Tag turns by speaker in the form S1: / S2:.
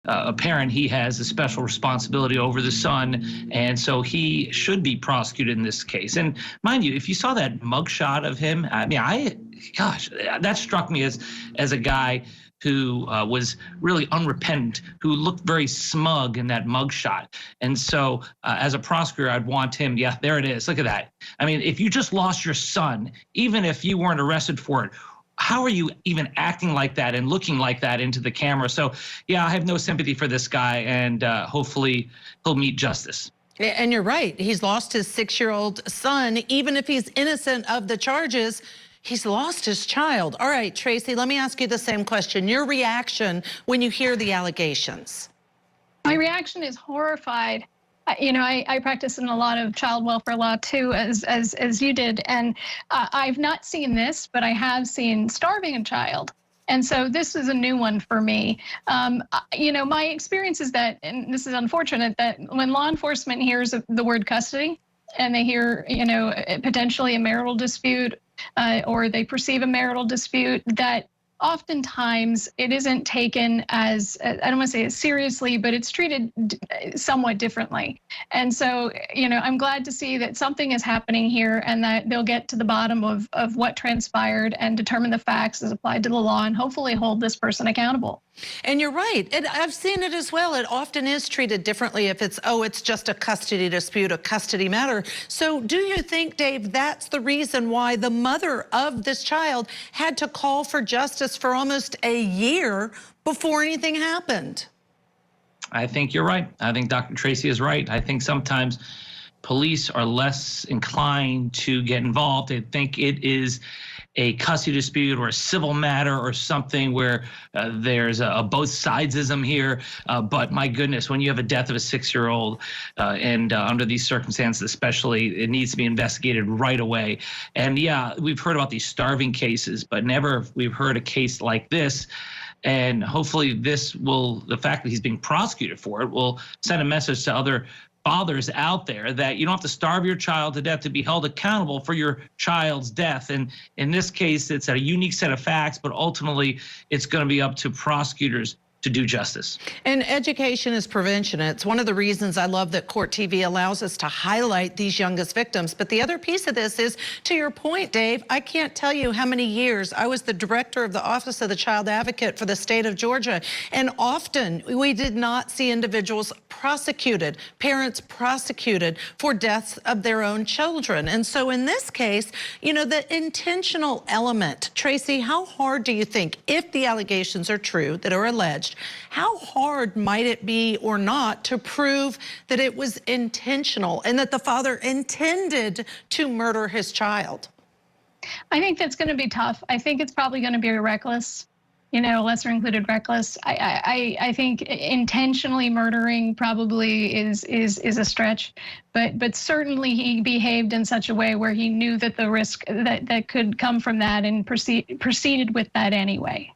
S1: a parent, he has a special responsibility over the son, and so he should be prosecuted in this case. And mind you, if you saw that mugshot of him, I mean, gosh, that struck me as a guy who was really unrepentant, who looked very smug in that mugshot. And so as a prosecutor, I'd want him, yeah, there it is, look at that. I mean, if you just lost your son, even if you weren't arrested for it, how are you even acting like that and looking like that into the camera? So, yeah, I have no sympathy for this guy, and hopefully he'll meet justice.
S2: And you're right. He's lost his 6-year-old son. Even if he's innocent of the charges, he's lost his child. All right, Tracy, let me ask you the same question. Your reaction when you hear the allegations?
S3: My reaction is horrified. You know, I practice in a lot of child welfare law too, as you did, and I've not seen this, but I have seen starving a child. And so this is a new one for me. You know, my experience is that, and this is unfortunate, that when law enforcement hears the word custody and they hear, you know, potentially a marital dispute or they perceive a marital dispute, that oftentimes it isn't taken as, I don't want to say it seriously, but it's treated somewhat differently. And so, you know, I'm glad to see that something is happening here and that they'll get to the bottom of what transpired and determine the facts as applied to the law and hopefully hold this person accountable.
S2: And you're right. I've seen it as well. It often is treated differently if it's, oh, it's just a custody dispute, a custody matter. So do you think, Dave, that's the reason why the mother of this child had to call for justice for almost a year before anything happened?
S1: I think you're right. I think Dr. Tracy is right. I think sometimes police are less inclined to get involved. They think it is a custody dispute or a civil matter or something where there's a both sidesism here. But my goodness, when you have a death of a 6-year-old and under these circumstances, especially, it needs to be investigated right away. And yeah, we've heard about these starving cases, but never we've heard a case like this. And hopefully this will, the fact that he's being prosecuted for it, will send a message to other fathers out there that you don't have to starve your child to death to be held accountable for your child's death. And in this case, it's a unique set of facts, but ultimately it's going to be up to prosecutors to do justice.
S2: And education is prevention. It's one of the reasons I love that Court TV allows us to highlight these youngest victims. But the other piece of this is, to your point, Dave, I can't tell you how many years I was the director of the Office of the Child Advocate for the state of Georgia. And often we did not see individuals prosecuted, parents prosecuted for deaths of their own children. And so in this case, you know, the intentional element, Tracy, how hard do you think, if the allegations are true that are alleged, how hard might it be or not to prove that it was intentional and that the father intended to murder his child?
S3: I think that's going to be tough. I think it's probably going to be reckless, you know, lesser included reckless. I think intentionally murdering probably is a stretch, but certainly he behaved in such a way where he knew that the risk that could come from that and proceeded with that anyway.